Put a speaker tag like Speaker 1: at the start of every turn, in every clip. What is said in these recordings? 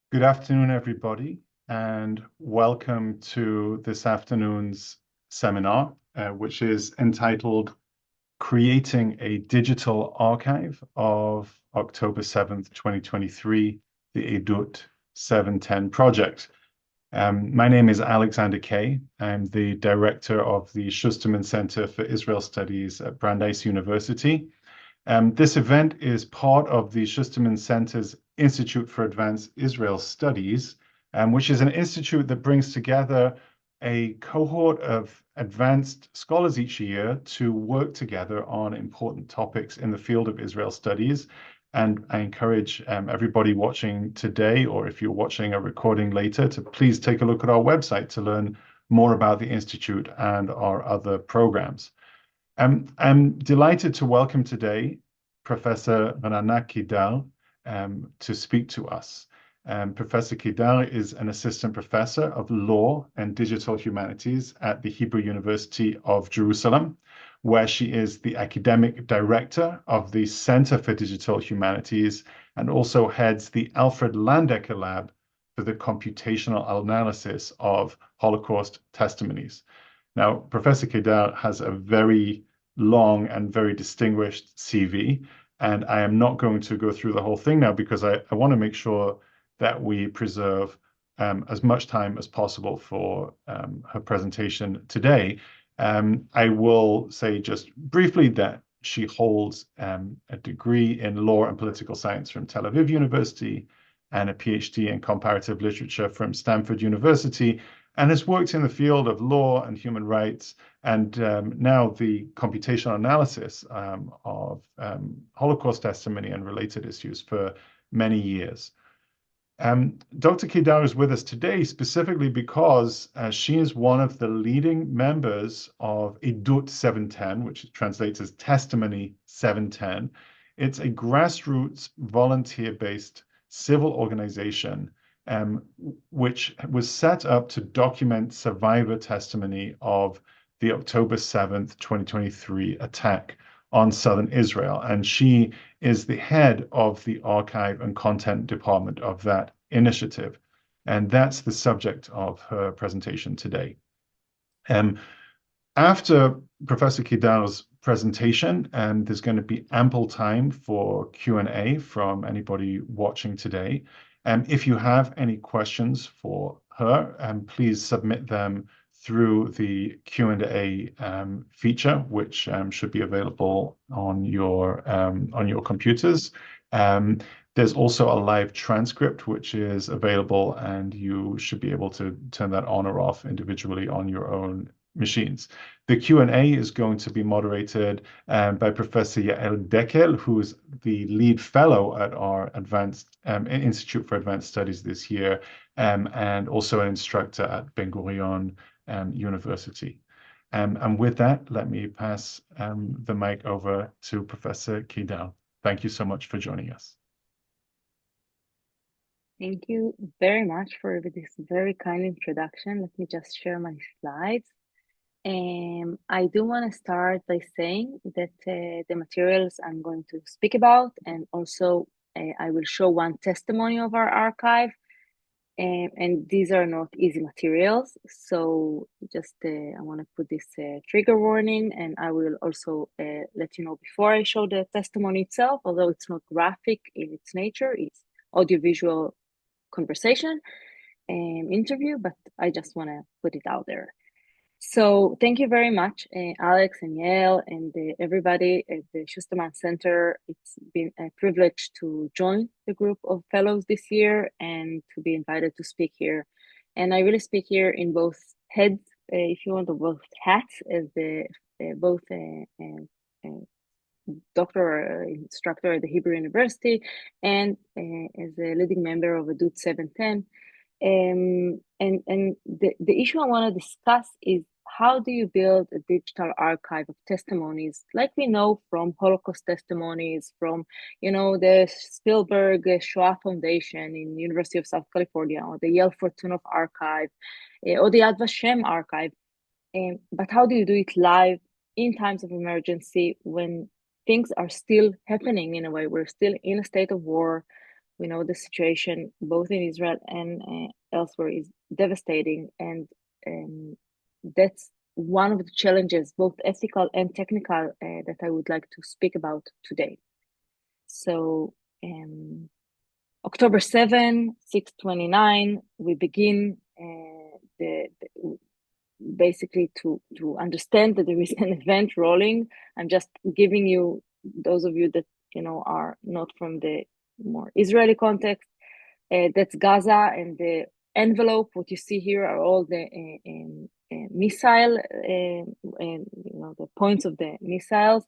Speaker 1: Good afternoon, everybody, and welcome to this afternoon's seminar, which is entitled Creating a Digital Archive of October 7th, 2023, the Edut 710 project. My name is Alexander Kay. I'm the director of the Schusterman Center for Israel Studies at Brandeis University. This event is part of the Schusterman Center's Institute for Advanced Israel Studies, which is an institute that brings together a cohort of advanced scholars each year to work together on important topics in the field of Israel studies. And I encourage everybody watching today, or if you're watching a recording later, to please take a look at our website to learn more about the Institute and our other programs. I'm delighted to welcome today Professor Renana Keydar to speak to us. Professor Keydar is an assistant professor of law and digital humanities at the Hebrew University of Jerusalem, where she is the academic director of the Center for Digital Humanities and also heads the Alfred Landecker Lab for the computational analysis of Holocaust testimonies. Now, Professor Keydar has a very long and very distinguished CV, and I am not going to go through the whole thing now because I want to make sure that we preserve as much time as possible for her presentation today. I will say just briefly that she holds a degree in law and political science from Tel Aviv University and a PhD in comparative literature from Stanford University, and has worked in the field of law and human rights, and now the computational analysis of Holocaust testimony and related issues for many years. Dr. Keydar is with us today specifically because she is one of the leading members of Edut 710, which translates as Testimony 710. It's a grassroots, volunteer-based civil organization which was set up to document survivor testimony of the October 7th, 2023 attack on southern Israel. And she is the head of the archive and content department of that initiative. And that's the subject of her presentation today. After Professor Keydar's presentation, there's going to be ample time for Q&A from anybody watching today. If you have any questions for her, please submit them through the Q&A feature, which should be available on your computers. There's also a live transcript, which is available, and you should be able to turn that on or off individually on your own machines. The Q&A is going to be moderated by Professor Yael Dekel, who is the lead fellow at our Institute for Advanced Studies this year, and also an instructor at Ben Gurion University. And with that, let me pass the mic over to Professor Keydar. Thank you so much for joining us.
Speaker 2: Thank you very much for this very kind introduction. Let me just share my slides. I do want to start by saying that the materials I'm going to speak about, and also I will show one testimony of our archive, and these are not easy materials. So just I want to put this trigger warning, and I will also let you know before I show the testimony itself, although it's not graphic in its nature, it's audiovisual conversation and interview, but I just want to put it out there. So thank you very much, Alex and Yael and everybody at the Schusterman Center. It's been a privilege to join the group of fellows this year and to be invited to speak here. And I really speak here in both heads, if you want, or both hats, as the both doctor or instructor at the Hebrew University and as a leading member of Edut 710. And the issue I want to discuss is how do you build a digital archive of testimonies, like we know from Holocaust testimonies, from the Spielberg Shoah Foundation in University of South California, or the Yale Fortunov Archive, or the Yad Vashem Archive. But how do you do it live in times of emergency when things are still happening in a way? We're still in a state of war. We know the situation both in Israel and elsewhere is devastating, and that's one of the challenges, both ethical and technical, that I would like to speak about today. So, October 7, 629, we begin basically to understand that there is an event rolling. I'm just giving you, those of you that are not from the more Israeli context, that's Gaza, and the envelope, what you see here are all the missile, and the points of the missiles,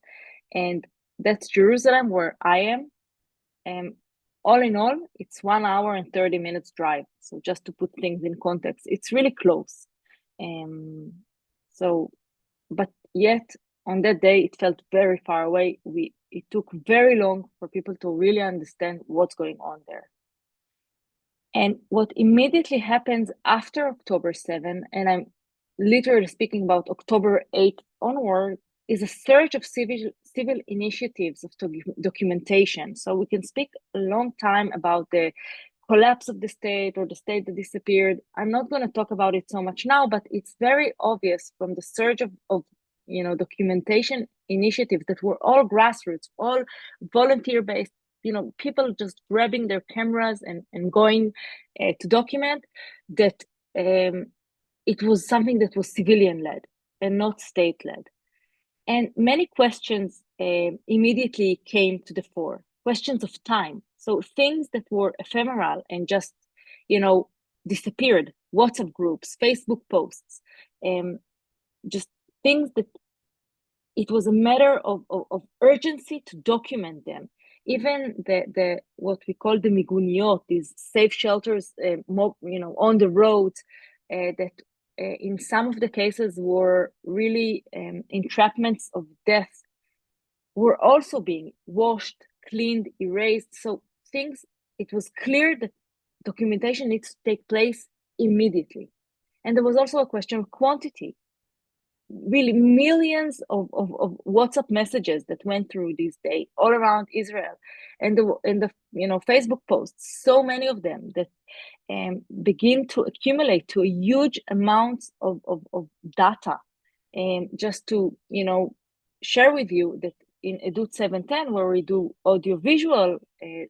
Speaker 2: and that's Jerusalem, where I am. All in all, it's 1 hour and 30 minutes drive. So just to put things in context, it's really close. But yet on that day, it felt very far away. It took very long for people to really understand what's going on there. And what immediately happens after October 7, and I'm literally speaking about October 8 onward, is a surge of civil initiatives of documentation. So we can speak a long time about the collapse of the state or the state that disappeared. I'm not going to talk about it so much now, but it's very obvious from the surge of documentation initiatives that were all grassroots, all volunteer-based, people just grabbing their cameras and going to document, that it was something that was civilian-led and not state-led. And many questions immediately came to the fore, questions of time. So things that were ephemeral and just, disappeared, WhatsApp groups, Facebook posts, just things that it was a matter of urgency to document them. Even the what we call the miguniot, these safe shelters, on the roads, that in some of the cases were really entrapments of death, were also being washed, cleaned, erased. So it was clear that documentation needs to take place immediately. And there was also a question of quantity. Really millions of WhatsApp messages that went through this day all around Israel, and the Facebook posts, so many of them that begin to accumulate to a huge amounts of data. Just to share with you that in Edut 710, where we do audiovisual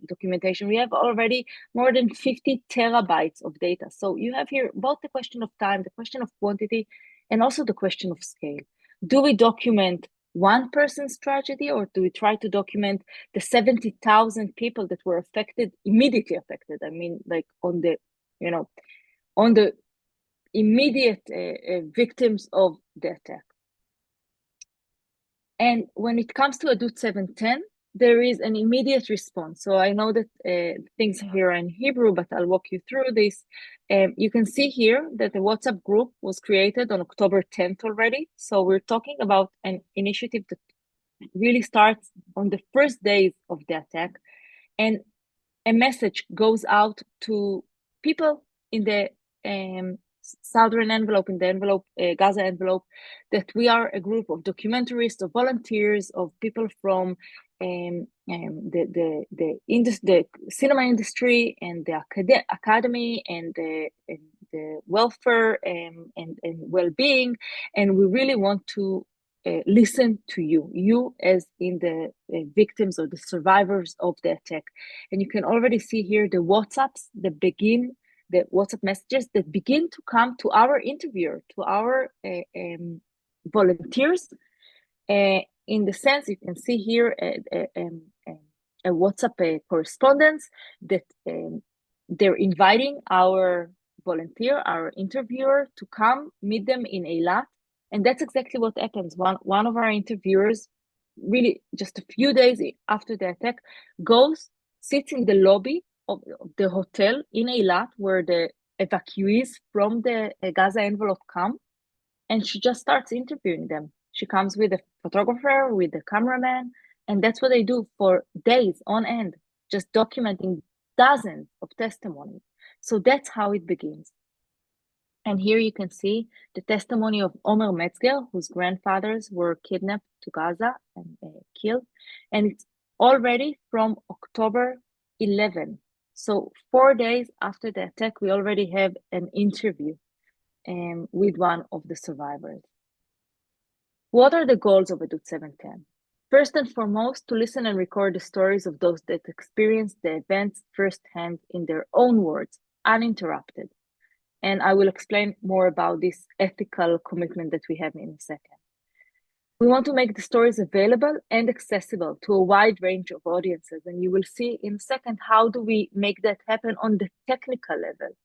Speaker 2: documentation, we have already more than 50 terabytes of data. So you have here both the question of time, the question of quantity, and also the question of scale. Do we document one person's tragedy, or do we try to document the 70,000 people that were immediately affected? I mean, like on the immediate victims of the attack. And when it comes to Edut 710, there is an immediate response. So I know that things here are in Hebrew, but I'll walk you through this. You can see here that the WhatsApp group was created on October 10th already. So we're talking about an initiative that really starts on the first days of the attack. And a message goes out to people in the southern envelope, in the envelope, Gaza envelope, that we are a group of documentarists, of volunteers, of people from the cinema industry and the academy and the welfare and well-being, and we really want to listen to you as in the victims or the survivors of the attack. And you can already see here the WhatsApps that begin, the WhatsApp messages that begin to come to our interviewer, to our volunteers. In the sense, you can see here a WhatsApp correspondence that they're inviting our volunteer, our interviewer, to come meet them in Eilat. And that's exactly what happens. One of our interviewers, really just a few days after the attack, sits in the lobby of the hotel in Eilat, where the evacuees from the Gaza envelope come, and she just starts interviewing them. She comes with a photographer, with a cameraman, and that's what they do for days on end, just documenting dozens of testimonies. So that's how it begins. And here you can see the testimony of Omer Metzger, whose grandfathers were kidnapped to Gaza and killed. And it's already from October 11. So 4 days after the attack, we already have an interview with one of the survivors. What are the goals of Edut 710? First and foremost, to listen and record the stories of those that experienced the events firsthand in their own words, uninterrupted. And I will explain more about this ethical commitment that we have in a second. We want to make the stories available and accessible to a wide range of audiences. And you will see in a second how do we make that happen on the technical level.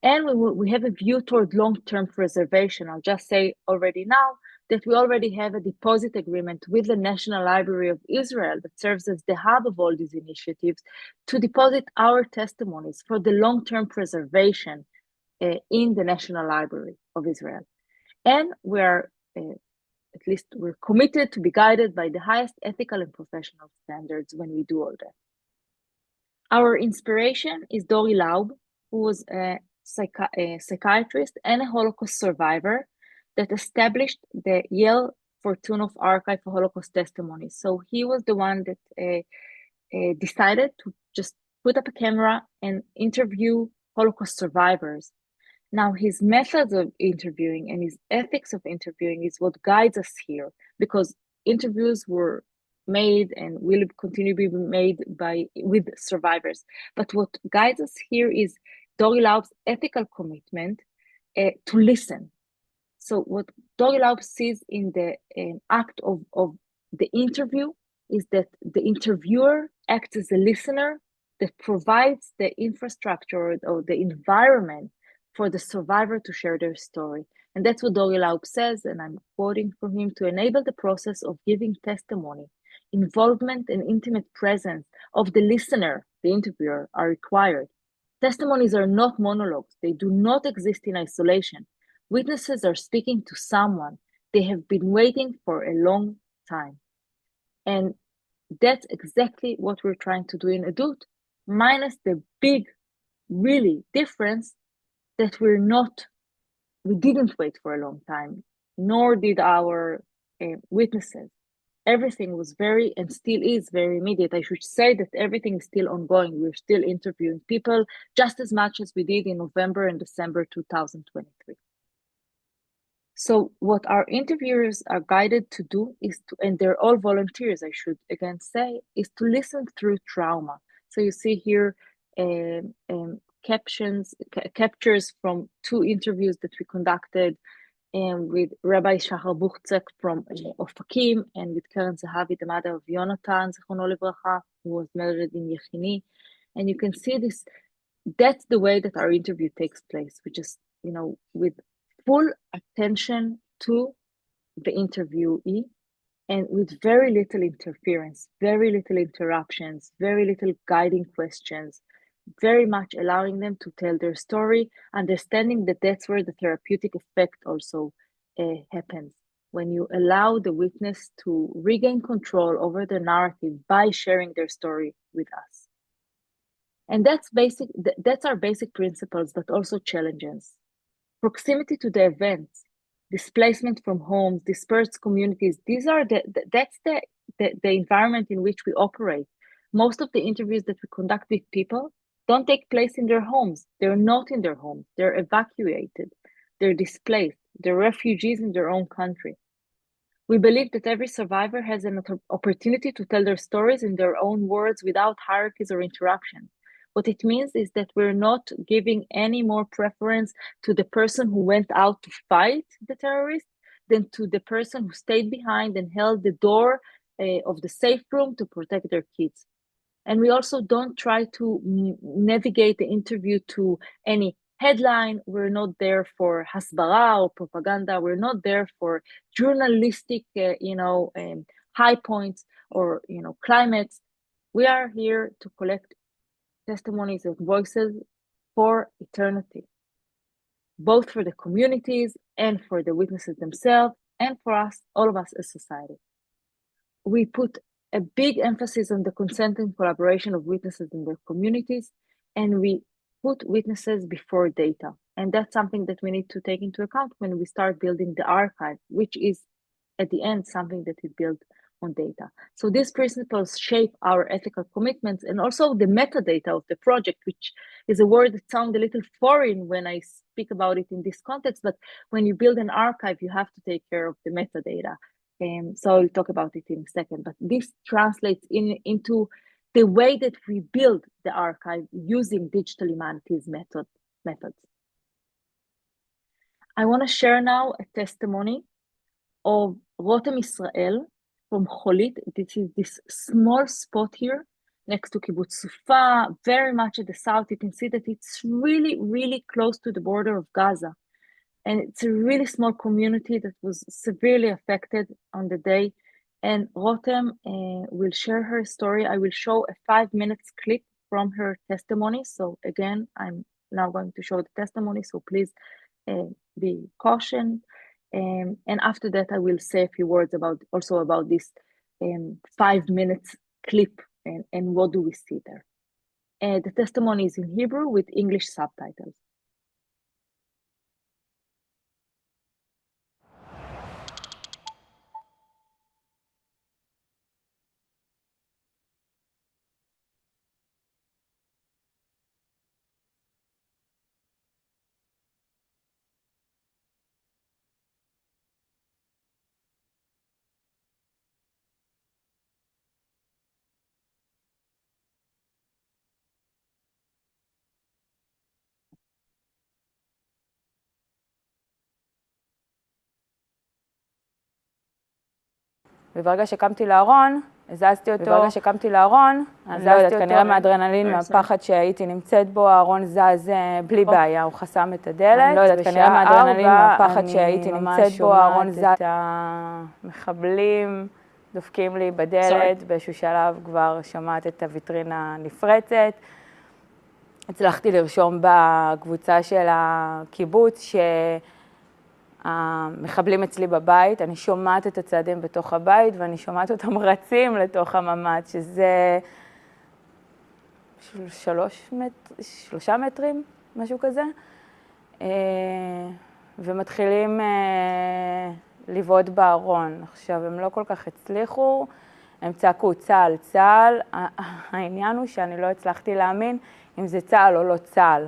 Speaker 2: And we have a view toward long-term preservation. I'll just say already now that we already have a deposit agreement with the National Library of Israel that serves as the hub of all these initiatives to deposit our testimonies for the long-term preservation in the National Library of Israel. And we are, at least we're committed to be guided by the highest ethical and professional standards when we do all that. Our inspiration is Dori Laub, who was a psychiatrist and a Holocaust survivor that established the Yale Fortunoff Archive for Holocaust Testimonies. So he was the one that decided to just put up a camera and interview Holocaust survivors. Now, his methods of interviewing and his ethics of interviewing is what guides us here, because interviews were made and will continue to be made with survivors. But what guides us here is Dori Laub's ethical commitment to listen. So what Dori Laub sees in the act of the interview is that the interviewer acts as a listener that provides the infrastructure or the environment for the survivor to share their story. And that's what Dori Laub says, and I'm quoting from him: to enable the process of giving testimony, involvement and intimate presence of the listener, the interviewer, are required. Testimonies are not monologues. They do not exist in isolation. Witnesses are speaking to someone. They have been waiting for a long time. And that's exactly what we're trying to do in Edut, minus the big, really difference that we didn't wait for a long time, nor did our witnesses. Everything was very, and still is very immediate. I should say that everything is still ongoing. We're still interviewing people just as much as we did in November and December 2023. So what our interviewers are guided to do is to, and they're all volunteers, I should again say, is to listen through trauma. So you see here captures from 2 interviews that we conducted with Rabbi Shachar Buchtzek from Ofakim and with Karen Zahavi, the mother of Yonatan, Zichrono Livracha, who was murdered in Yechini. And you can see this, that's the way that our interview takes place, which is, with full attention to the interviewee and with very little interference, very little interruptions, very little guiding questions, very much allowing them to tell their story, understanding that that's where the therapeutic effect also happens. When you allow the witness to regain control over the narrative by sharing their story with us. And that's our basic principles, but also challenges. Proximity to the events, displacement from homes, dispersed communities. These are that's the environment in which we operate. Most of the interviews that we conduct with people don't take place in their homes. They're not in their homes. They're evacuated. They're displaced. They're refugees in their own country. We believe that every survivor has an opportunity to tell their stories in their own words without hierarchies or interruptions. What it means is that we're not giving any more preference to the person who went out to fight the terrorist than to the person who stayed behind and held the door of the safe room to protect their kids. And we also don't try to navigate the interview to any headline. We're not there for hasbara or propaganda. We're not there for journalistic, high points or, climates. We are here to collect testimonies and voices for eternity, both for the communities and for the witnesses themselves and for us, all of us as society. We put a big emphasis on the consent and collaboration of witnesses in their communities, and we put witnesses before data. And that's something that we need to take into account when we start building the archive, which is at the end something that we build on data. So these principles shape our ethical commitments and also the metadata of the project, which is a word that sounds a little foreign when I speak about it in this context, but when you build an archive, you have to take care of the metadata. So I'll talk about it in a second, but this translates into the way that we build the archive using digital humanities methods. I want to share now a testimony of Rotem Israel from Cholit. This is this small spot here next to Kibbutz Sufa, very much at the south. You can see that it's really, really close to the border of Gaza. And it's a really small community that was severely affected on the day. And Rotem will share her story. I will show a 5-minute clip from her testimony. So again, I'm now going to show the testimony. So please be cautioned. And after that, I will say a few words about this 5-minute clip and what do we see there. The testimony is in Hebrew with English subtitles.
Speaker 3: וברגע שקמתי לארון, הזזתי אותו. וברגע שקמתי לארון, אני לא יודעת, כנראה מהאדרנלין, מהפחד שהייתי נמצאת בו, הארון זז בלי בעיה, הוא חסם את הדלת. אני לא יודעת, כנראה מהאדרנלין, מהפחד שהייתי נמצאת בו, הארון זז. את המחבלים דופקים לי בדלת, באיזשהו שלב כבר שמעת את הוויטרינה נפרצת. הצלחתי לרשום בקבוצה של הקיבוץ המחבלים אצלי בבית, אני שומעת את הצעדים בתוך הבית, ואני שומעת אותם רצים לתוך הממ"ד, שזה 3 מטרים, משהו כזה, ומתחילים לבעוט בארון. עכשיו, הם לא כל כך הצליחו, הם צעקו צה"ל, צה"ל. העניין הוא שאני לא הצלחתי להאמין אם זה צה"ל או לא צה"ל.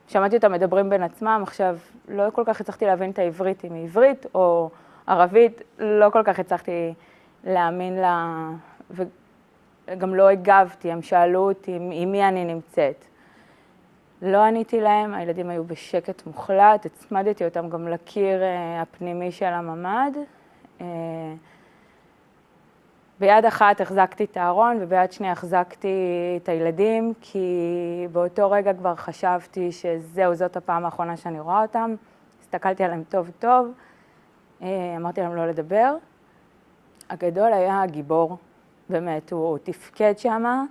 Speaker 3: שמעתי אותם מדברים בין עצמם, עכשיו לא כל כך הצלחתי להבין את העברית, אם היא עברית או ערבית, לא כל כך הצלחתי להאמין לה, וגם לא הגבתי, הם שאלו אותי עם מי אני נמצאת. לא עניתי להם, הילדים היו בשקט מוחלט, הצמדתי אותם גם לקיר הפנימי של הממ"ד. ביד אחת החזקתי את הארון וביד שנייה החזקתי את הילדים, כי באותו רגע כבר חשבתי זאת הפעם האחרונה שאני רואה אותם. הסתכלתי עליהם טוב טוב, אמרתי להם לא לדבר. הגדול היה הגיבור, באמת, הוא תפקד שמה.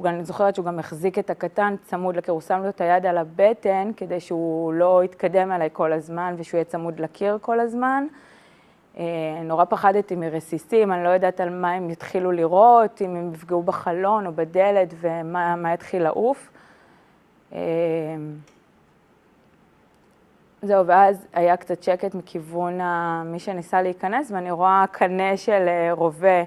Speaker 3: אני זוכרת שהוא גם החזיק את הקטן צמוד לקיר, הוא שם לו את היד על הבטן כדי שהוא לא יתקדם עליי כל הזמן ושהוא יהיה צמוד לקיר כל הזמן. נורא פחדתי מרסיסים, אני לא יודעת על מה הם יתחילו לראות, אם הם יפגעו בחלון או בדלת ומה יתחיל לעוף. זהו, ואז היה קצת שקט מכיוון מי שניסה להיכנס, ואני רואה קנה של רובה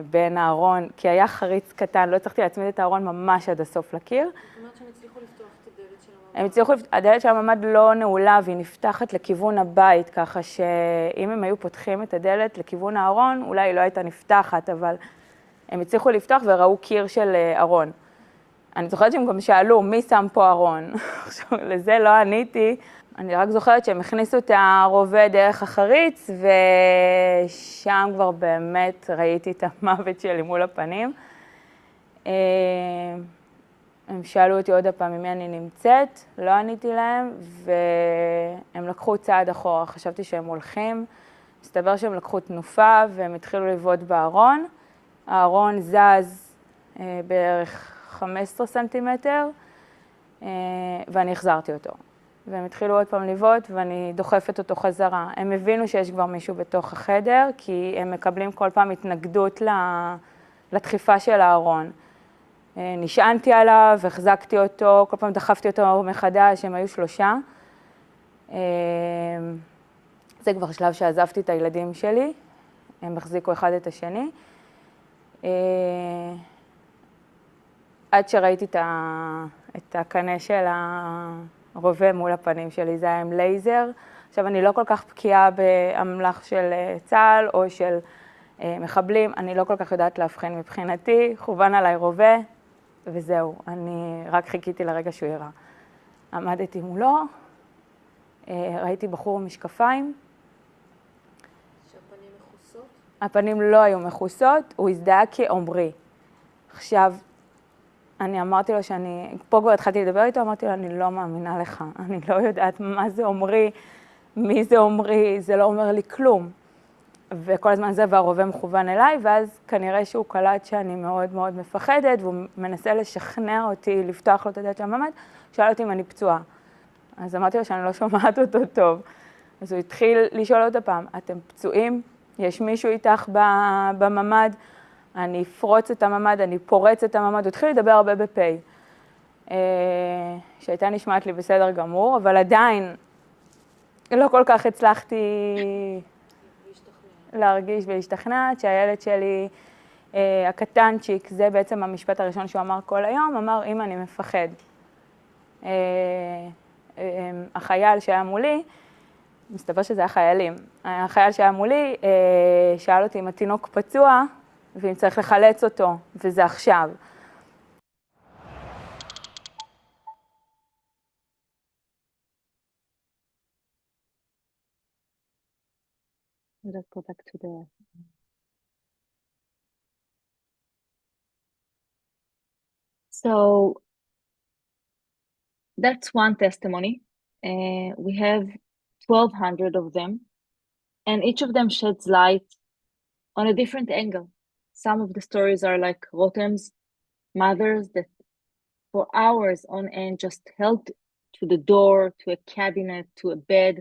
Speaker 3: בין הארון, כי היה חריץ קטן, לא הצלחתי להצמיד את הארון ממש עד הסוף לקיר.
Speaker 4: זאת אומרת שהם הצליחו לפתוח את הדלת של הממ"ד?
Speaker 3: הדלת של הממ"ד לא נעולה והיא נפתחת לכיוון הבית, ככה שאם הם היו פותחים את הדלת לכיוון הארון, אולי היא לא הייתה נפתחת, אבל הם הצליחו לפתוח וראו קיר של ארון. אני זוכרת שהם גם שאלו, מי שם פה ארון? עכשיו, לזה לא עניתי. אני רק זוכרת שהם הכניסו את הרובה דרך החריץ, ושם כבר באמת ראיתי את המוות שלי מול הפנים. הם שאלו אותי עוד הפעם ממי אני נמצאת, לא עניתי להם, והם לקחו צעד אחורה, חשבתי שהם הולכים. מסתבר שהם לקחו תנופה והם התחילו לבעוט בארון. הארון זז בערך 15 סנטימטר, ואני החזרתי אותו. והם התחילו עוד פעם לבעוט ואני דוחפת אותו חזרה. הם הבינו שיש כבר מישהו בתוך החדר, כי הם מקבלים כל פעם התנגדות לדחיפה של הארון. נשענתי עליו, החזקתי אותו, כל פעם דחפתי אותו מחדש, הם היו 3. זה כבר שלב שעזבתי את הילדים שלי, הם החזיקו אחד את השני. עד שראיתי את הקנה של הרובה מול הפנים שלי, זה היה עם לייזר. עכשיו, אני לא כל כך בקיאה באמל"ח של צה"ל או של מחבלים, אני לא כל כך יודעת להבחין מבחינתי, כוון עליי רובה, וזהו, אני רק חיכיתי לרגע שהוא ירה. עמדתי מולו, ראיתי בחור עם משקפיים.
Speaker 4: שהפנים מכוסות?
Speaker 3: הפנים לא היו מכוסות, הוא הזדהה כעומרי. עכשיו, אני אמרתי לו פה כבר התחלתי לדבר איתו, אמרתי לו, אני לא מאמינה לך, אני לא יודעת מה זה עומרי, מי זה עומרי, זה לא אומר לי כלום. וכל הזמן זה והרובה מכוון אליי, ואז כנראה שהוא קלט שאני מאוד מאוד מפחדת, והוא מנסה לשכנע אותי, לפתוח לו את הדלת של הממ"ד, שאל אותי אם אני פצועה. אז אמרתי לו שאני לא שומעת אותו טוב. אז הוא התחיל לשאול עוד פעם, אתם פצועים? יש מישהו איתך בממ"ד? אני אפרוץ את הממ"ד, אני פורץ את הממ"ד. הוא התחיל לדבר הרבה בפי, שהייתה נשמעת לי בסדר גמור, אבל עדיין לא כל כך הצלחתי להרגיש ולהשתכנע, שהילד שלי, הקטנצ'יק, זה בעצם המשפט הראשון שהוא אמר כל היום, אמר, אמא, אני מפחד. החייל שהיה מולי, מסתבר שזה החיילים, החייל שהיה מולי שאל אותי אם התינוק פצוע, ואם צריך לחלץ אותו, וזה עכשיו.
Speaker 2: Let's go back to the... So that's one testimony. We have 1,200 of them, and each of them sheds light on a different angle. Some of the stories are like Rotem's mothers that for hours on end just held to the door, to a cabinet, to a bed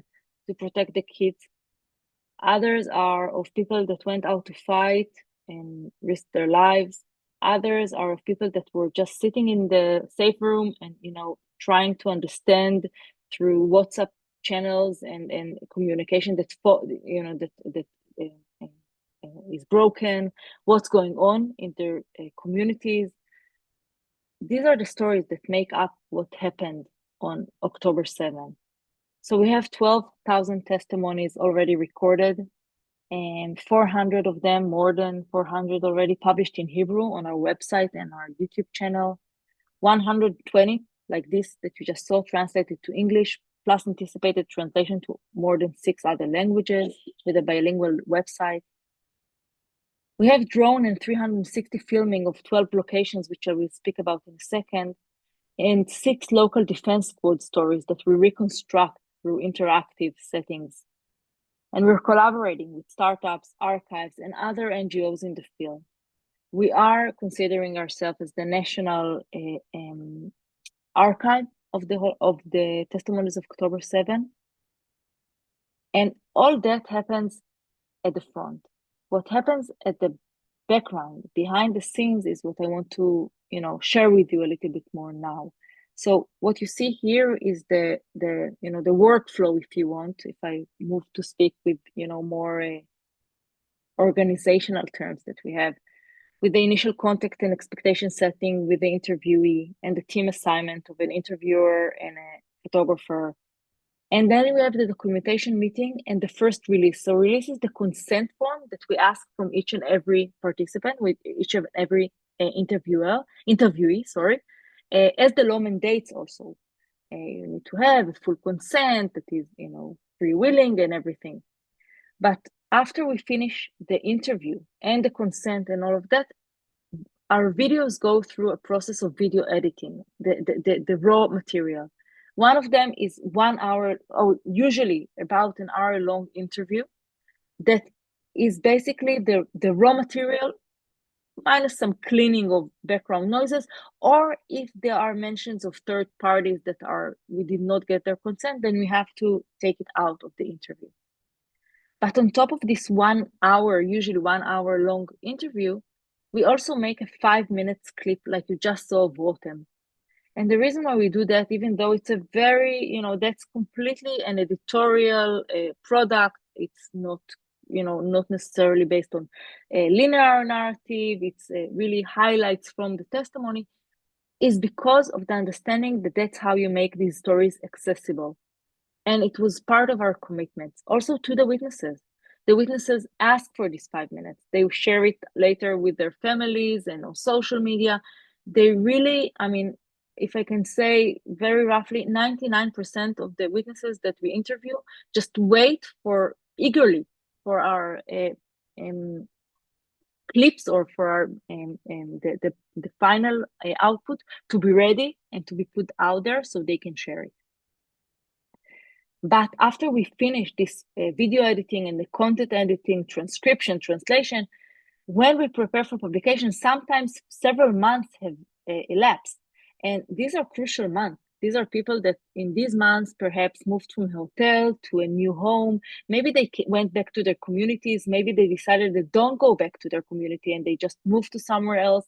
Speaker 2: to protect the kids. Others are of people that went out to fight and risked their lives. Others are of people that were just sitting in the safe room and, trying to understand through WhatsApp channels and communication that is broken, what's going on in their communities. These are the stories that make up what happened on October 7th. So we have 12,000 testimonies already recorded, and 400 of them, more than 400 already published in Hebrew on our website and our YouTube channel. 120 like this that you just saw translated to English, plus anticipated translation to more than 6 other languages with a bilingual website. We have drone and 360 filming of 12 locations, which I will speak about in a second, and 6 local defense squad stories that we reconstruct through interactive settings. And we're collaborating with startups, archives, and other NGOs in the field. We are considering ourselves as the national archive of the testimonies of October 7. And all that happens at the front. What happens at the background, behind the scenes, is what I want to, share with you a little bit more now. So what you see here is the workflow, if you want, if I move to speak with, more organizational terms that we have, with the initial contact and expectation setting with the interviewee and the team assignment of an interviewer and a photographer. And then we have the documentation meeting and the first release. So release is the consent form that we ask from each and every participant, with each and every interviewee, as the law mandates also. You need to have a full consent that is, free-willing and everything. But after we finish the interview and the consent and all of that, our videos go through a process of video editing, the raw material. One of them is 1 hour, or usually about an hour-long interview that is basically the raw material minus some cleaning of background noises, or if there are mentions of third parties that we did not get their consent, then we have to take it out of the interview. But on top of this 1 hour, usually 1 hour long interview, we also make a 5 minutes clip like you just saw of Rotem. And the reason why we do that, even though it's a very, that's completely an editorial product, It's not, not necessarily based on a linear narrative. It's really highlights from the testimony, is because of the understanding that that's how you make these stories accessible. And it was part of our commitments also to the witnesses. The witnesses ask for these 5 minutes. They share it later with their families and on social media. They really, I mean, if I can say very roughly, 99% of the witnesses that we interview just wait eagerly for our clips or for our the final output to be ready and to be put out there so they can share it. But after we finish this video editing and the content editing, transcription, translation, when we prepare for publication, sometimes several months have elapsed. And these are crucial months. These are people that in these months perhaps moved from a hotel to a new home. Maybe they went back to their communities. Maybe they decided they don't go back to their community and they just moved to somewhere else.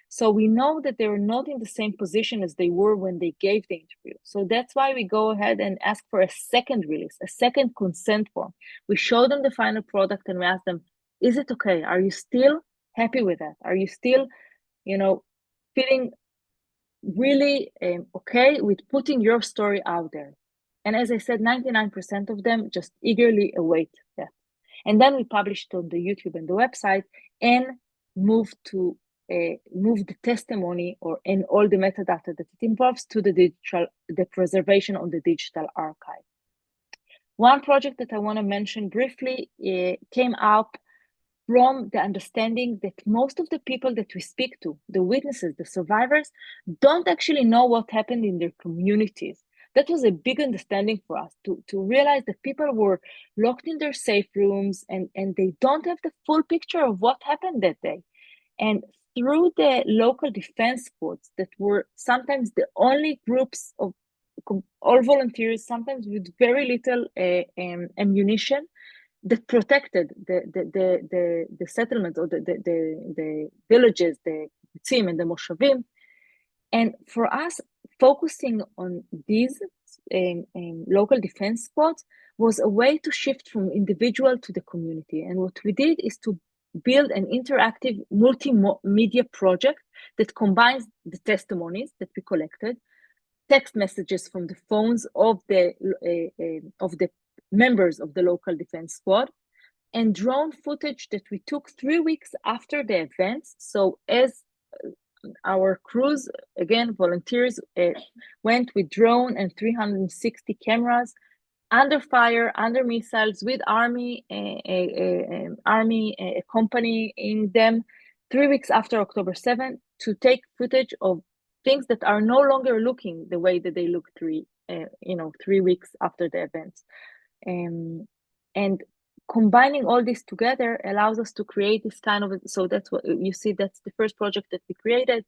Speaker 2: So we know that they're not in the same position as they were when they gave the interview. So that's why we go ahead and ask for a second release, a second consent form. We show them the final product and we ask them, is it okay? Are you still happy with that? Are you still, feeling really okay with putting your story out there? And as I said, 99% of them just eagerly await that. And then we publish it on the YouTube and the website and move the testimony and all the metadata that it involves to the preservation on the digital archive. One project that I want to mention briefly came up from the understanding that most of the people that we speak to, the witnesses, the survivors, don't actually know what happened in their communities. That was a big understanding for us to realize that people were locked in their safe rooms and they don't have the full picture of what happened that day. And through the local defense squads that were sometimes the only groups of all volunteers, sometimes with very little ammunition, that protected the settlements or the villages, the kibbutzim and the moshavim. And for us, focusing on these local defense squads was a way to shift from individual to the community. And what we did is to build an interactive multimedia project that combines the testimonies that we collected, text messages from the phones of the members of the local defense squad, and drone footage that we took 3 weeks after the events. So as our crews, again, volunteers, went with drone and 360 cameras under fire, under missiles, with army accompanying them 3 weeks after October 7th to take footage of things that are no longer looking the way that they look 3 weeks after the events. And combining all this together allows us to create this kind of, so that's what you see, that's the first project that we created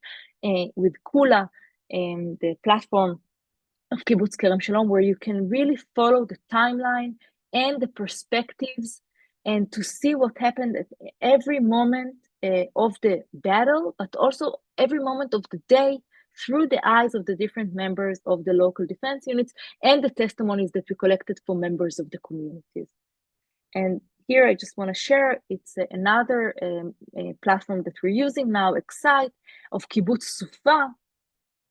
Speaker 2: with Kula, the platform of Kibbutz Kerem Shalom, where you can really follow the timeline and the perspectives and to see what happened at every moment of the battle, but also every moment of the day through the eyes of the different members of the local defense units and the testimonies that we collected from members of the communities. And here I just want to share, it's another platform that we're using now, Excite, of Kibbutz Sufa.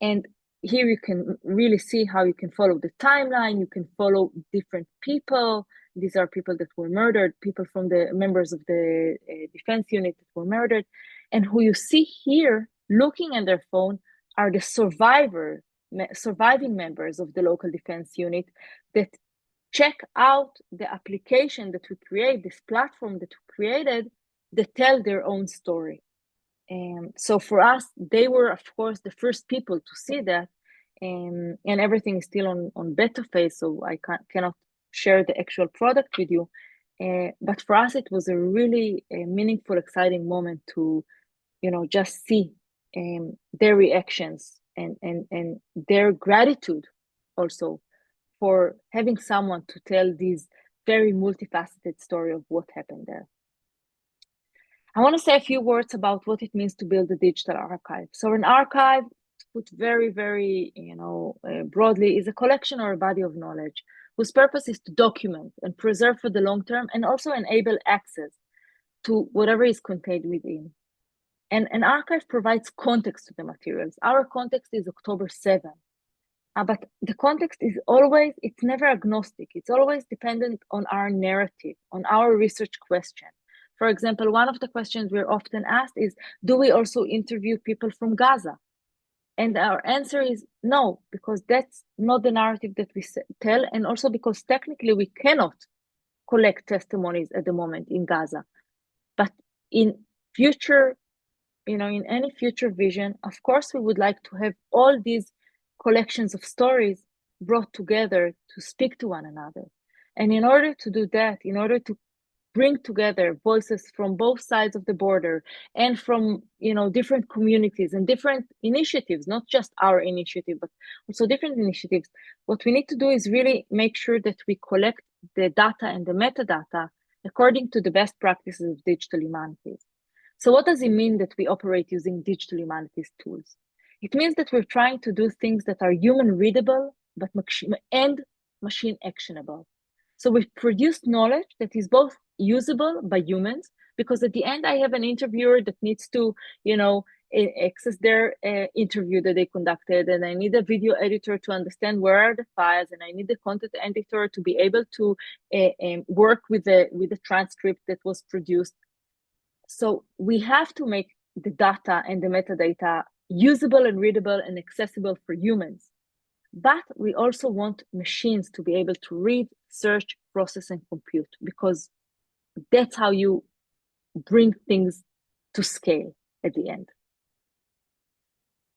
Speaker 2: And here you can really see how you can follow the timeline, you can follow different people. These are people that were murdered, people from the members of the defense unit that were murdered. And who you see here looking at their phone are the surviving members of the local defense unit that check out the application that we create, this platform that we created, that tell their own story. So for us, they were, of course, the first people to see that, and everything is still on beta phase, so I cannot share the actual product with you. But for us, it was a really meaningful, exciting moment to, just see their reactions and their gratitude also for having someone to tell this very multifaceted story of what happened there. I want to say a few words about what it means to build a digital archive. So an archive, to put very, very, broadly, is a collection or a body of knowledge whose purpose is to document and preserve for the long term and also enable access to whatever is contained within. And an archive provides context to the materials. Our context is October 7. But the context is always, it's never agnostic. It's always dependent on our narrative, on our research question. For example, one of the questions we're often asked is, do we also interview people from Gaza? And our answer is no, because that's not the narrative that we tell, and also because technically we cannot collect testimonies at the moment in Gaza. But in future, in any future vision, of course, we would like to have all these collections of stories brought together to speak to one another. And in order to do that, in order to bring together voices from both sides of the border and from different communities and different initiatives, not just our initiative, but also different initiatives, what we need to do is really make sure that we collect the data and the metadata according to the best practices of digital humanities. So what does it mean that we operate using digital humanities tools? It means that we're trying to do things that are human readable and machine actionable. So we've produced knowledge that is both usable by humans, because at the end I have an interviewer that needs to, access their interview that they conducted, and I need a video editor to understand where are the files, and I need the content editor to be able to work with the transcript that was produced. So we have to make the data and the metadata usable and readable and accessible for humans. But we also want machines to be able to read, search, process, and compute, because that's how you bring things to scale at the end.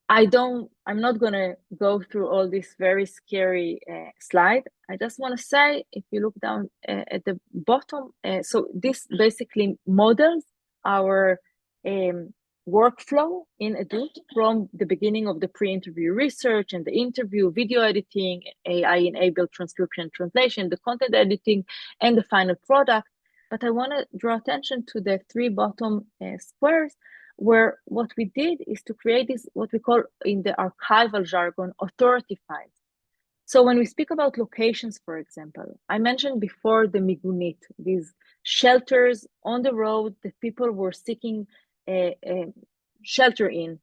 Speaker 2: I'm not going to go through all this very scary slide. I just want to say, if you look down at the bottom, so this basically models our workflow in Edut from the beginning of the pre-interview research and the interview, video editing, AI-enabled transcription, translation, the content editing, and the final product. But I want to draw attention to the three bottom squares, where what we did is to create this, what we call in the archival jargon, authority files. So when we speak about locations, for example, I mentioned before the migunit, these shelters on the road that people were seeking shelter in.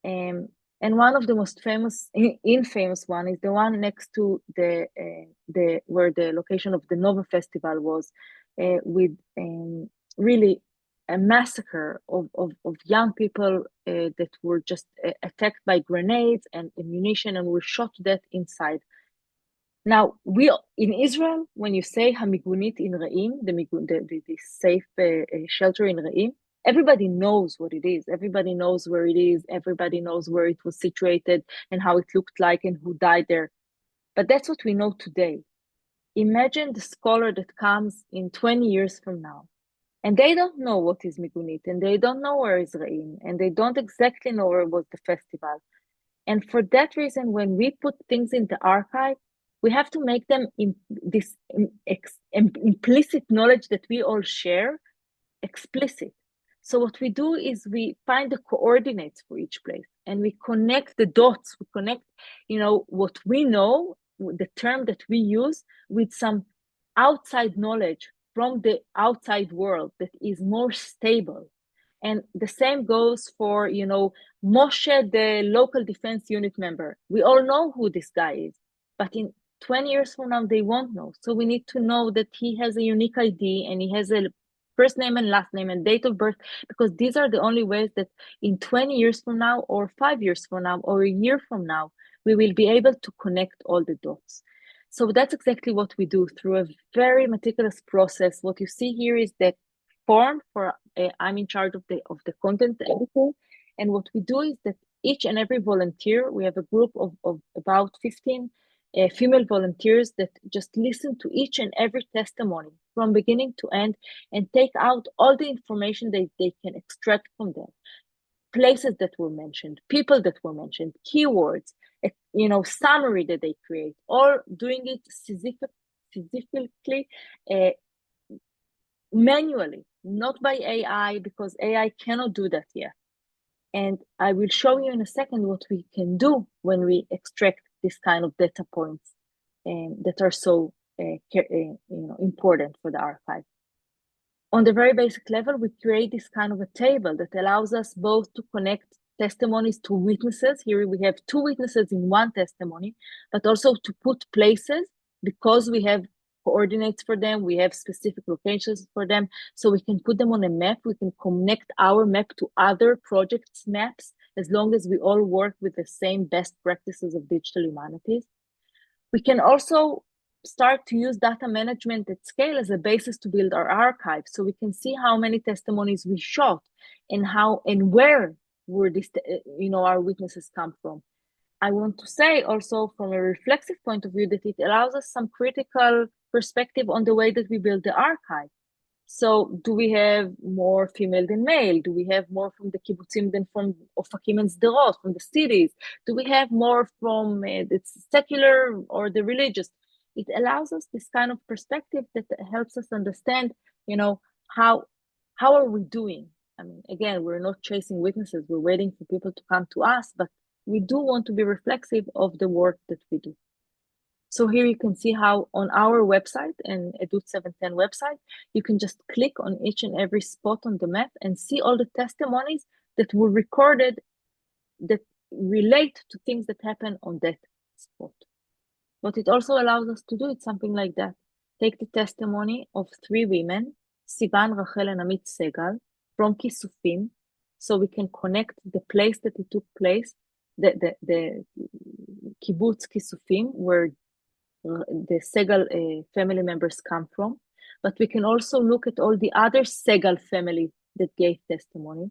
Speaker 2: And one of the most infamous one is the one next to where the location of the Nova Festival was, with really a massacre of young people that were just attacked by grenades and ammunition and were shot to death inside. Now, in Israel, when you say hamigunit in Re'im, the safe shelter in Re'im, everybody knows what it is. Everybody knows where it is. Everybody knows where it was situated and how it looked like and who died there. But that's what we know today. Imagine the scholar that comes in 20 years from now, and they don't know what is migunit, and they don't know where is Re'im, and they don't exactly know where was the festival. And for that reason, when we put things in the archive, we have to make them this implicit knowledge that we all share explicit. So what we do is we find the coordinates for each place, and we connect the dots. We connect, what we know, the term that we use, with some outside knowledge from the outside world that is more stable. And the same goes for, Moshe, the local defense unit member. We all know who this guy is, but in 20 years from now, they won't know. So we need to know that he has a unique ID and he has a first name and last name and date of birth, because these are the only ways that in 20 years from now, or 5 years from now, or a year from now, we will be able to connect all the dots. So that's exactly what we do through a very meticulous process. What you see here is the form for I'm in charge of the content editing, and what we do is that each and every volunteer, we have a group of about 15 female volunteers that just listen to each and every testimony from beginning to end and take out all the information they can extract from them. Places that were mentioned, people that were mentioned, keywords, summary that they create, all doing it specifically, manually, not by AI, because AI cannot do that yet. And I will show you in a second what we can do when we extract this kind of data points that are so important for the archive. On the very basic level, we create this kind of a table that allows us both to connect testimonies to witnesses. Here we have 2 witnesses in one testimony, but also to put places, because we have coordinates for them, we have specific locations for them, so we can put them on a map. We can connect our map to other projects' maps, as long as we all work with the same best practices of digital humanities. We can also start to use data management at scale as a basis to build our archive, so we can see how many testimonies we shot and how and where were this, our witnesses come from. I want to say also from a reflexive point of view that it allows us some critical perspective on the way that we build the archive. So do we have more female than male? Do we have more from the kibbutzim than from Ofakim and Sderot, from the cities? Do we have more from the secular or the religious? It allows us this kind of perspective that helps us understand, how are we doing? I mean, again, we're not chasing witnesses. We're waiting for people to come to us, but we do want to be reflexive of the work that we do. So here you can see how on our website and Edut 710 website, you can just click on each and every spot on the map and see all the testimonies that were recorded that relate to things that happen on that spot. What it also allows us to do is something like that. Take the testimony of 3 women, Sivan, Rachel, and Amit Segal, from Kisufim, so we can connect the place that it took place, the kibbutz Kisufim, where the Segal family members come from. But we can also look at all the other Segal family that gave testimony.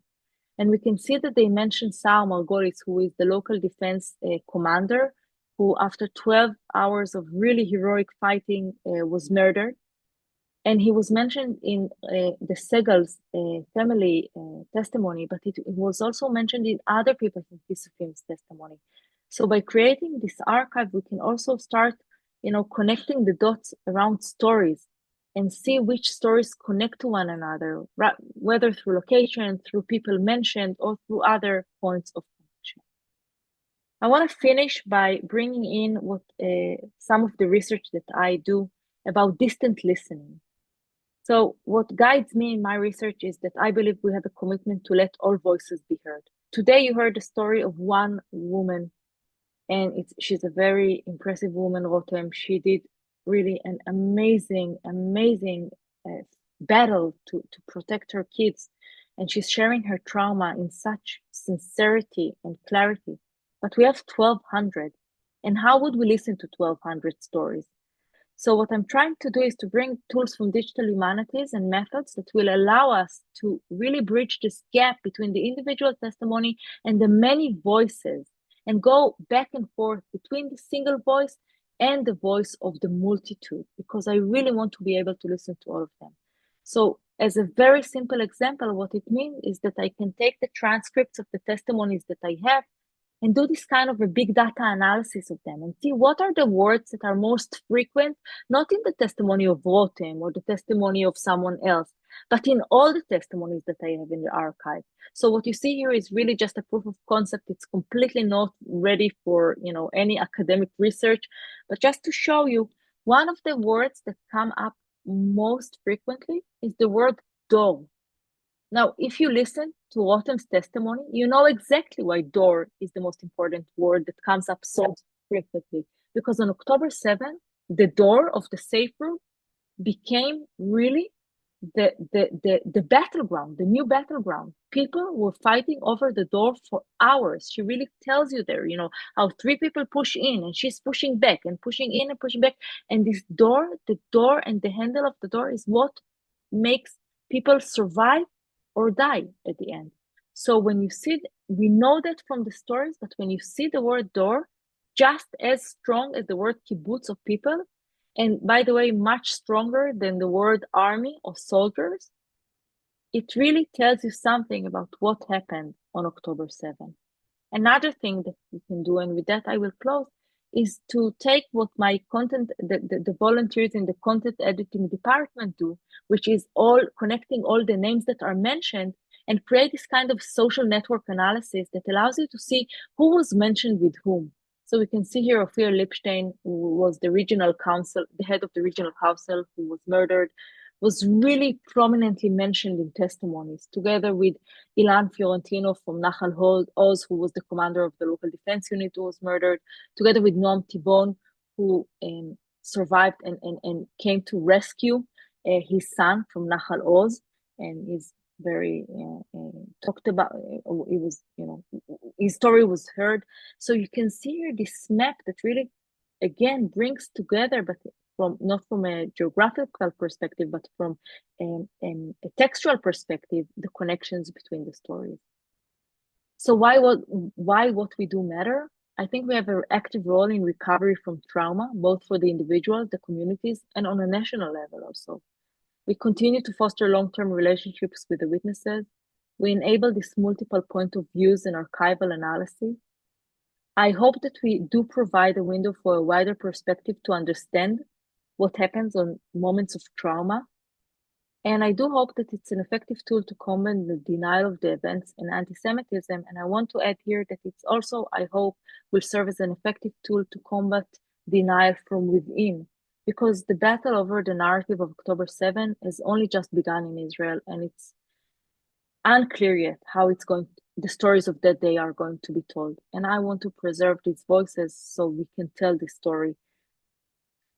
Speaker 2: And we can see that they mentioned Saar Margolis, who is the local defense commander, who after 12 hours of really heroic fighting was murdered. And he was mentioned in the Segal's family testimony, but it was also mentioned in other people from Kisufim's testimony. So by creating this archive, we can also start, connecting the dots around stories and see which stories connect to one another, whether through location, through people mentioned, or through other points of connection. I want to finish by bringing in what some of the research that I do about distant listening. So what guides me in my research is that I believe we have a commitment to let all voices be heard. Today you heard the story of one woman, and she's a very impressive woman, Rotem. She did really an amazing battle to protect her kids, and she's sharing her trauma in such sincerity and clarity. But we have 1,200, and how would we listen to 1,200 stories? So what I'm trying to do is to bring tools from digital humanities and methods that will allow us to really bridge this gap between the individual testimony and the many voices, and go back and forth between the single voice and the voice of the multitude, because I really want to be able to listen to all of them. So as a very simple example, what it means is that I can take the transcripts of the testimonies that I have and do this kind of a big data analysis of them and see what are the words that are most frequent, not in the testimony of Rotem or the testimony of someone else, but in all the testimonies that I have in the archive. So what you see here is really just a proof of concept. It's completely not ready for any academic research, but just to show you, one of the words that come up most frequently is the word dor. Now, if you listen to Rotem's testimony, you know exactly why dor is the most important word that comes up so frequently. Because on October 7, the dor of the safe room became really the battleground, the new battleground. People were fighting over the door for hours. She really tells you there, how 3 people push in and she's pushing back and pushing in and pushing back. And this door, the door and the handle of the door is what makes people survive or die at the end. So when you see, we know that from the stories, but when you see the word door, just as strong as the word kibbutz of people, and by the way, much stronger than the word army or soldiers, it really tells you something about what happened on October 7. Another thing that you can do, and with that I will close, is to take what my content, the volunteers in the content editing department do, which is all connecting all the names that are mentioned, and create this kind of social network analysis that allows you to see who was mentioned with whom. So we can see here Ophir Lipstein, who was the regional council, the head of the regional council, who was murdered, was really prominently mentioned in testimonies, together with Ilan Fiorentino from Nahal Oz, who was the commander of the local defense unit who was murdered, together with Noam Tibon, who survived and came to rescue his son from Nahal Oz, and is very talked about. It was, his story was heard. So you can see here this map that really, again, brings together, but not from a geographical perspective, but from a textual perspective, the connections between the stories. So why what we do matter? I think we have an active role in recovery from trauma, both for the individuals, the communities, and on a national level also. We continue to foster long-term relationships with the witnesses. We enable this multiple point of views and archival analysis. I hope that we do provide a window for a wider perspective to understand what happens on moments of trauma. And I do hope that it's an effective tool to combat the denial of the events and anti-Semitism. And I want to add here that it's also, I hope, will serve as an effective tool to combat denial from within, because the battle over the narrative of October 7 has only just begun in Israel, and it's unclear yet how the stories of that day are going to be told. And I want to preserve these voices so we can tell this story.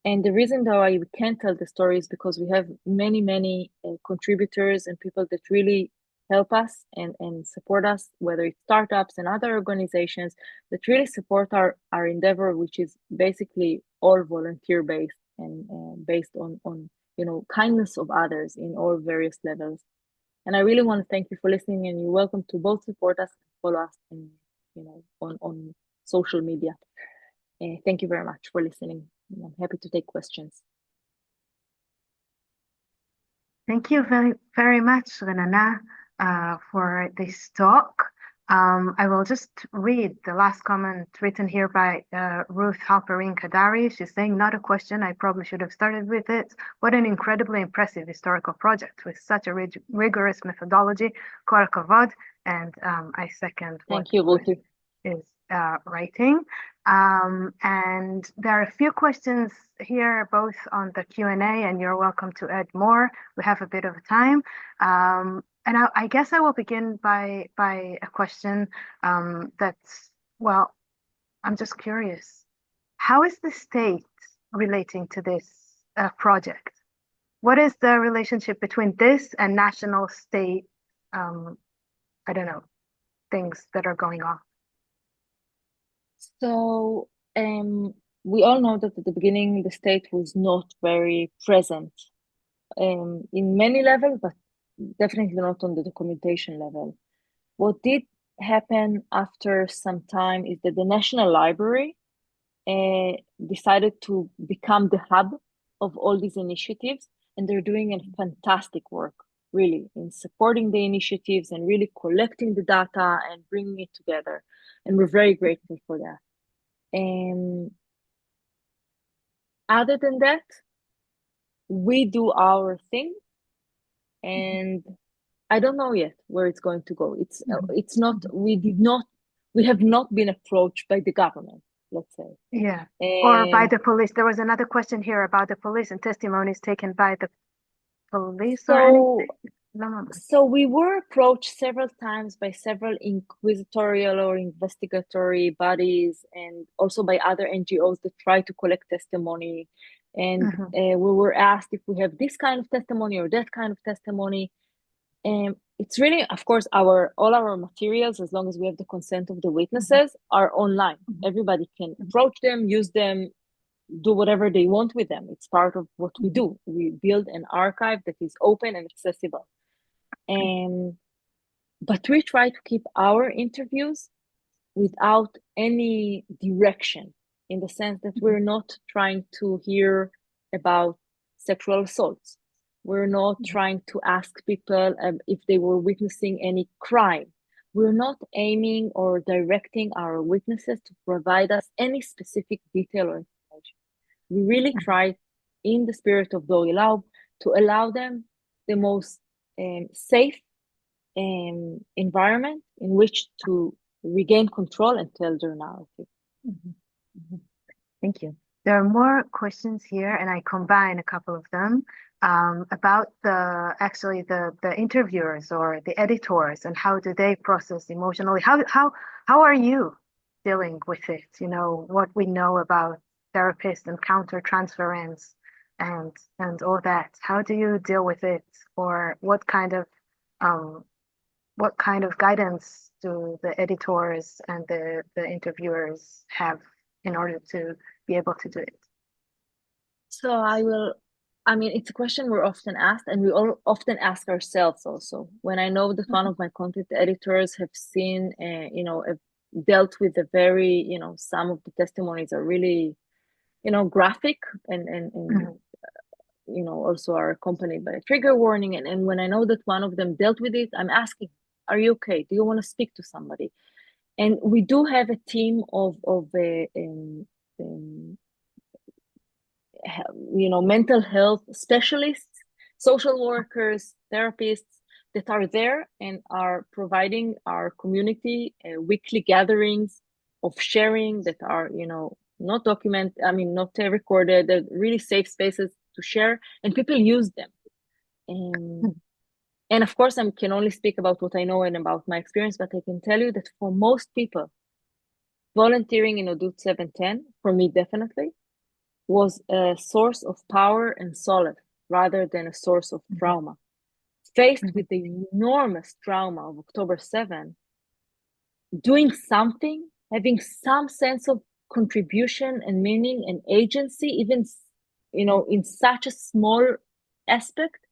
Speaker 2: And the reason why we can't tell the story is because we have many contributors and people that really help us and support us, whether it's startups and other organizations that really support our endeavor, which is basically all volunteer-based and based on kindness of others in all various levels. And I really want to thank you for listening, and you're welcome to both support us and follow us on social media. Thank you very much for listening. I'm happy to take questions.
Speaker 5: Thank you very, very much, Renana, for this talk. I will just read the last comment written here by Ruth Halperin Kadari. She's saying, not a question, I probably should have started with it. What an incredibly impressive historical project with such a rigorous methodology. Kol kavod. And I second what Ruth is writing. And there are a few questions here, both on the Q&A, and you're welcome to add more. We have a bit of time. And I guess I will begin by a question that's, well, I'm just curious. How is the state relating to this project? What is the relationship between this and national state, I don't know, things that are going on?
Speaker 2: So we all know that at the beginning, the state was not very present in many levels, but definitely not on the documentation level. What did happen after some time is that the National Library decided to become the hub of all these initiatives, and they're doing a fantastic work, really, in supporting the initiatives and really collecting the data and bringing it together. And we're very grateful for that. Other than that, we do our thing, and I don't know yet where it's going to go. It's not, we have not been approached by the government, let's say.
Speaker 5: Yeah, or by the police. There was another question here about the police and testimonies taken by the police or anything.
Speaker 2: So we were approached several times by several inquisitorial or investigatory bodies, and also by other NGOs that try to collect testimony. And we were asked if we have this kind of testimony or that kind of testimony. It's really, of course, all our materials, as long as we have the consent of the witnesses, are online. Everybody can approach them, use them, do whatever they want with them. It's part of what we do. We build an archive that is open and accessible. But we try to keep our interviews without any direction, in the sense that we're not trying to hear about sexual assaults. We're not trying to ask people if they were witnessing any crime. We're not aiming or directing our witnesses to provide us any specific detail or information. We really try, in the spirit of Dor Ilaub, to allow them the most safe environment in which to regain control and tell their narrative.
Speaker 5: Thank you. There are more questions here, and I combine a couple of them about the interviewers or the editors and how do they process emotionally. How are you dealing with it? You know, what we know about therapists and countertransference and all that. How do you deal with it, or um, what kind of guidance do the editors and the interviewers have in order to be able to do it?
Speaker 2: So I mean, it's a question we're often asked, and we all often ask ourselves also. When I know that one of my content editors have seen, have dealt with a very, some of the testimonies are really, graphic and also are accompanied by a trigger warning. And when I know that one of them dealt with it, I'm asking, are you okay? Do you want to speak to somebody? And we do have a team of mental health specialists, social workers, therapists that are there and are providing our community weekly gatherings of sharing that are, not recorded, they're really safe spaces to share, and people use them. And of course, I can only speak about what I know and about my experience, but I can tell you that for most people, volunteering in Edut 710, for me definitely, was a source of power and solace rather than a source of trauma. Faced with the enormous trauma of October 7, doing something, having some sense of contribution and meaning and agency, even, in such a small aspect,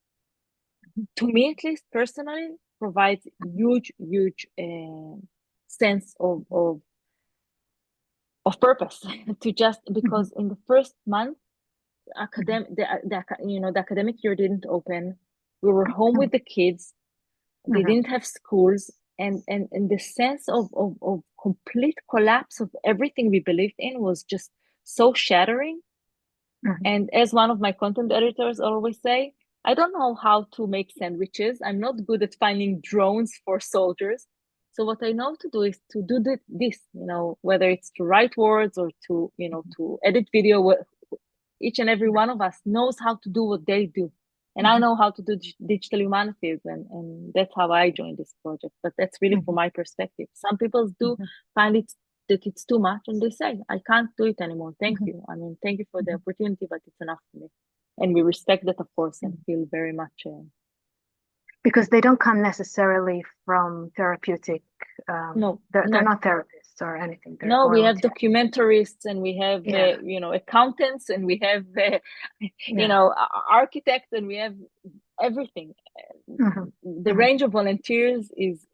Speaker 2: to me at least personally, provides huge sense of purpose to just, because in the first month, the academic year didn't open. We were home with the kids. They didn't have schools, and the sense of complete collapse of everything we believed in was just so shattering. And as one of my content editors always say, I don't know how to make sandwiches. I'm not good at finding drones for soldiers. So what I know to do is to do this, whether it's to write words or to, to edit video. Each and every one of us knows how to do what they do. And I know how to do digital humanities, and that's how I joined this project. But that's really from my perspective. Some people do find that it's too much, and they say, I can't do it anymore. Thank you. I mean, thank you for the opportunity, but it's enough for me. And we respect that, of course, and feel very much...
Speaker 5: because they don't come necessarily from therapeutic...
Speaker 2: No,
Speaker 5: they're not therapists or anything.
Speaker 2: No, we have documentarists, and we have, accountants, and we have, architects, and we have everything. The range of volunteers is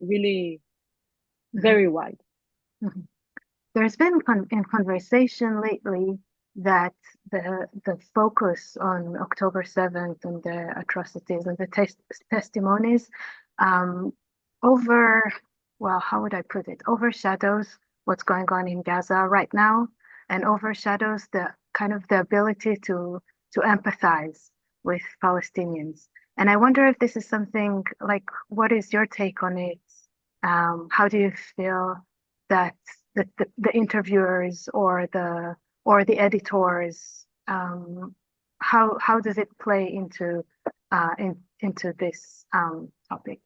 Speaker 2: really very wide.
Speaker 5: There's been in conversation lately that the focus on October 7th and the atrocities and the testimonies how would I put it? Overshadows what's going on in Gaza right now, and overshadows the ability to empathize with Palestinians. And I wonder if this is something like, what is your take on it? How do you feel that the interviewers or the editors, how does it play into this topic?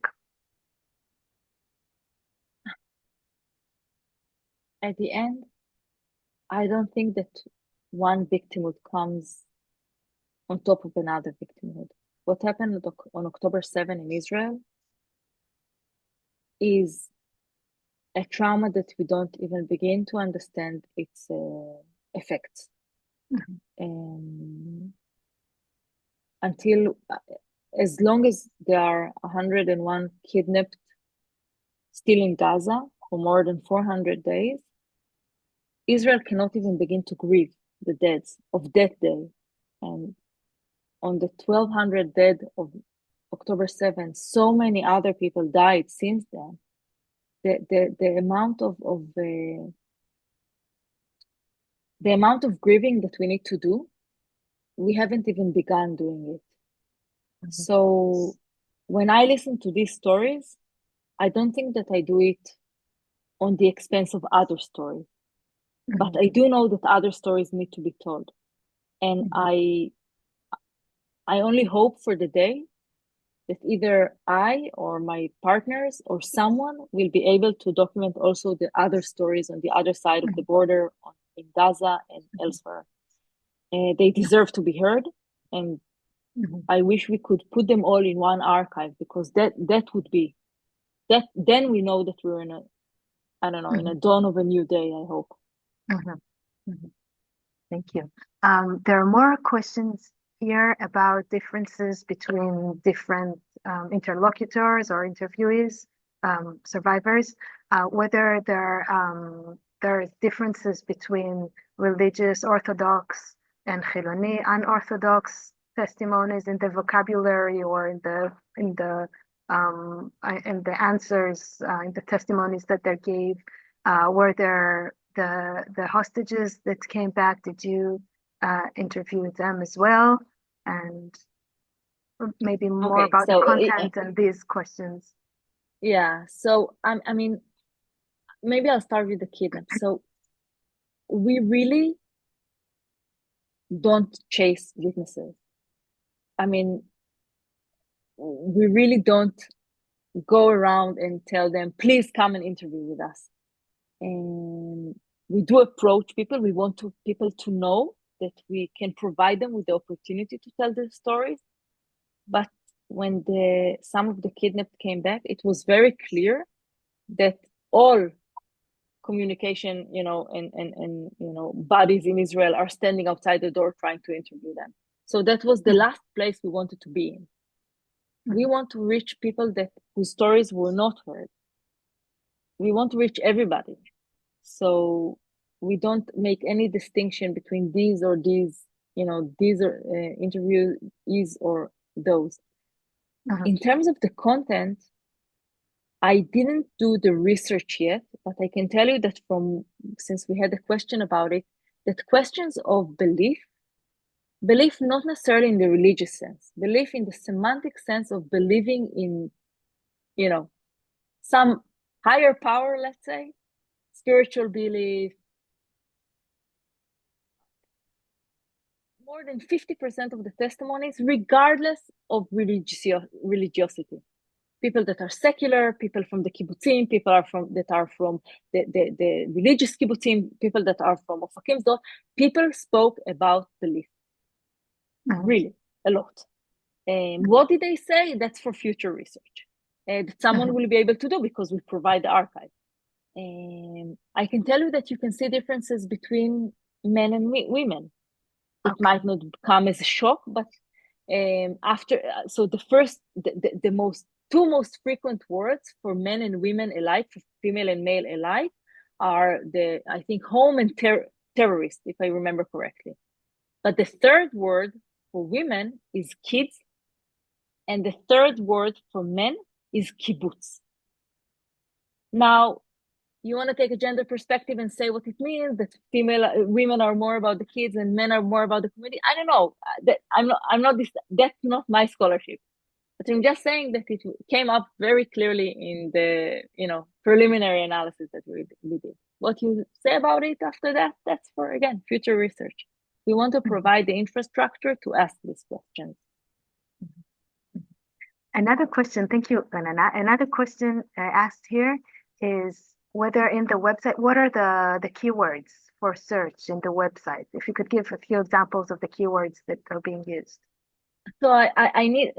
Speaker 2: At the end, I don't think that one victimhood comes on top of another victimhood. What happened on October 7 in Israel is a trauma that we don't even begin to understand its effects. Until, as long as there are 101 kidnapped still in Gaza for more than 400 days, Israel cannot even begin to grieve the deaths of that day. And on the 1,200 dead of October 7, so many other people died since then. The amount of grieving that we need to do, we haven't even begun doing it. So when I listen to these stories, I don't think that I do it on the expense of other stories. but I do know that other stories need to be told. And I only hope for the day that either I or my partners or someone will be able to document also the other stories on the other side of the border in Gaza and elsewhere. They deserve to be heard, and I wish we could put them all in one archive, because that would be that. Then we know that we're in a dawn of a new day, I hope.
Speaker 5: Thank you. There are more questions here about differences between different interlocutors or interviewees, survivors, whether there are differences between religious Orthodox and Chiloni unorthodox testimonies in the vocabulary or in the answers in the testimonies that they gave. Were there the hostages that came back? Did you interview them as well? And maybe more about the content and these questions.
Speaker 2: Yeah. So I mean, maybe I'll start with the kidnap. So we really don't chase witnesses. I mean, we really don't go around and tell them, please come and interview with us. And we do approach people. We want people to know that we can provide them with the opportunity to tell their stories. But when some of the kidnapped came back, it was very clear that all communication, and bodies in Israel are standing outside the door trying to interview them. So that was the last place we wanted to be in. We want to reach people whose stories were not heard. We want to reach everybody. So we don't make any distinction between these or these, these are interviewees or those. In terms of the content, I didn't do the research yet, but I can tell you that since we had a question about it, that questions of belief not necessarily in the religious sense, belief in the semantic sense of believing in, some higher power, let's say, spiritual belief. More than 50% of the testimonies, regardless of religiosity. People that are secular, people from the kibbutzim, people that are from the religious kibbutzim, people that are from Ofakim, people spoke about belief. Really, a lot. What did they say? That's for future research. That someone will be able to do because we provide the archive. I can tell you that you can see differences between men and women. It might not come as a shock, but so the two most frequent words for men and women alike, for female and male alike, are I think home and terrorist, if I remember correctly. But the third word for women is kids, and the third word for men is kibbutz. Now, you want to take a gender perspective and say what it means, that women are more about the kids and men are more about the community. I don't know. That's not my scholarship. But I'm just saying that it came up very clearly in the preliminary analysis that we did. What you say about it after that, that's for, again, future research. We want to provide the infrastructure to ask these questions.
Speaker 5: Another question, thank you, Renana. Another question asked here is whether in the website, what are the keywords for search in the website? If you could give a few examples of the keywords that are being used.
Speaker 2: So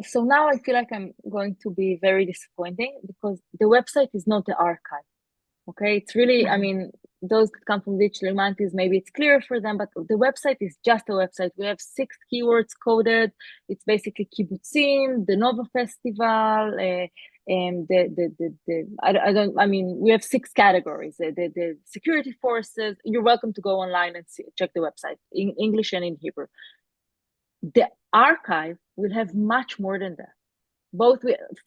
Speaker 2: so now I feel like I'm going to be very disappointing because the website is not the archive. Okay, it's really, I mean, those that come from digital humanities, maybe it's clear for them, but the website is just a website. We have 6 keywords coded. It's basically kibbutzim, the Nova Festival, and we have 6 categories. The security forces. You're welcome to go online and check the website in English and in Hebrew. The archive will have much more than that.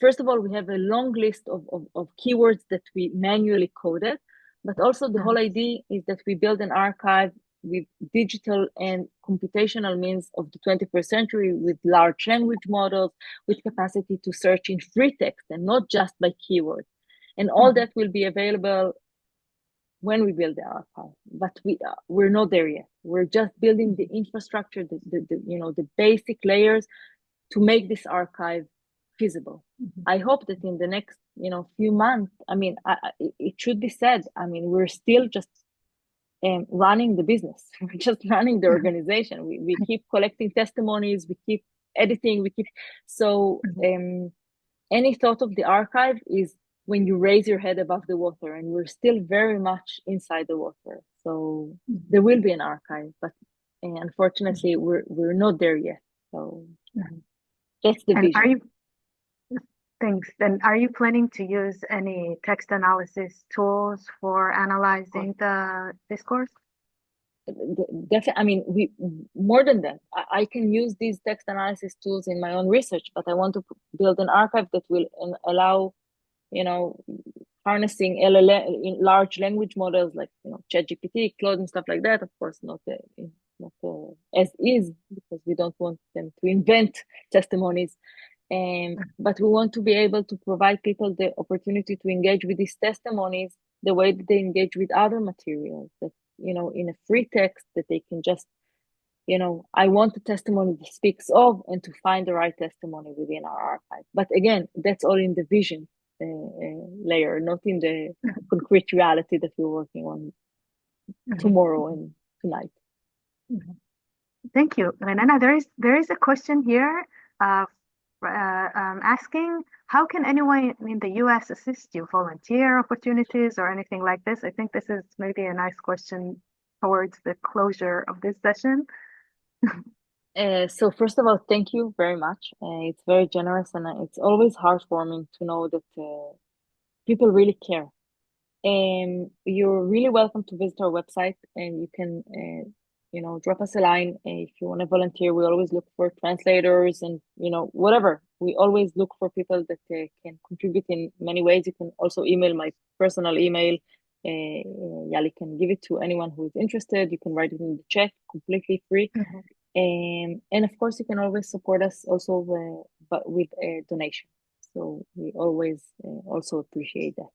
Speaker 2: First of all, we have a long list of keywords that we manually coded, but also the whole idea is that we build an archive with digital and computational means of the 21st century, with large language models, with capacity to search in free text and not just by keyword. And all that will be available when we build the archive, but we're not there yet. We're just building the infrastructure, the basic layers to make this archive feasible. I hope that in the next few months, I mean, it should be said, I mean, we're still just running the business. We're just running the organization. We keep collecting testimonies, we keep editing, so any thought of the archive is when you raise your head above the water, and we're still very much inside the water. So there will be an archive, but unfortunately we're not there yet. So that's the vision.
Speaker 5: Thanks. And are you planning to use any text analysis tools for analyzing the discourse?
Speaker 2: Definitely. I mean, more than that, I can use these text analysis tools in my own research, but I want to build an archive that will allow, harnessing large language models like ChatGPT, Claude, and stuff like that. Of course, not as is, because we don't want them to invent testimonies. But we want to be able to provide people the opportunity to engage with these testimonies the way that they engage with other materials, that in a free text, that they can just I want the testimony that speaks of, and to find the right testimony within our archive. But again, that's all in the vision layer, not in the concrete reality that we're working on tomorrow and tonight.
Speaker 5: Thank you, Renana. There is a question here asking, how can anyone in the US assist you? Volunteer opportunities or anything like this? I think this is maybe a nice question towards the closure of this session.
Speaker 2: So first of all, thank you very much. It's very generous, and it's always heartwarming to know that people really care. You're really welcome to visit our website, and you can drop us a line if you want to volunteer. We always look for translators and whatever. We always look for people that can contribute in many ways. You can also email my personal email. Yali can give it to anyone who is interested. You can write it in the chat, completely free. And of course, you can always support us also but with a donation. So we always also appreciate that.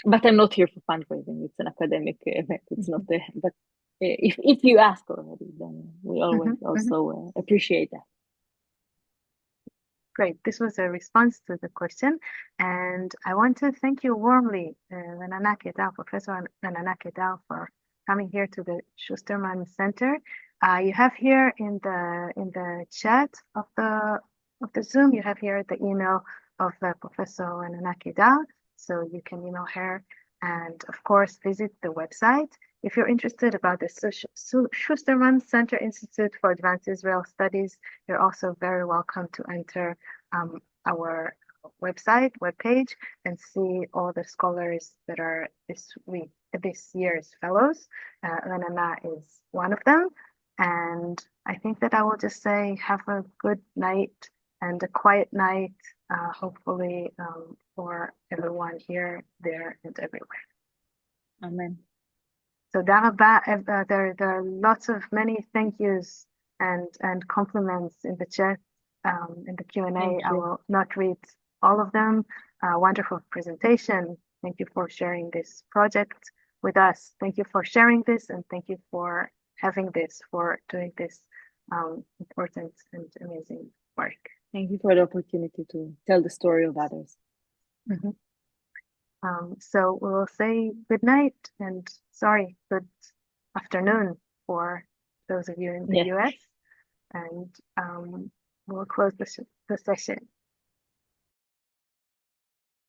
Speaker 2: But I'm not here for fundraising. It's an academic event. It's not there. But if you ask already, then we always also appreciate that.
Speaker 5: Great. This was a response to the question. And I want to thank you warmly, Renana Keydar, Professor Renana Keydar, for coming here to the Schusterman Center. You have here in the chat of the Zoom, you have here the email of Professor Renana Keydar, so you can email her, and of course visit the website. If you're interested about the Schusterman Center Institute for Advanced Israel Studies, you're also very welcome to enter our webpage, and see all the scholars that are this year's fellows. Renana is one of them. And I think that I will just say, have a good night and a quiet night, hopefully for everyone here, there, and everywhere.
Speaker 2: Amen.
Speaker 5: So there are lots of many thank yous and compliments in the chat, in the Q&A. I will not read all of them. Wonderful presentation. Thank you for sharing this project with us. Thank you for sharing this, and thank you for having this, for doing this important and amazing work.
Speaker 2: Thank you for the opportunity to tell the story of others.
Speaker 5: So we will say good night, and good afternoon for those of you in the US. And we'll close the session.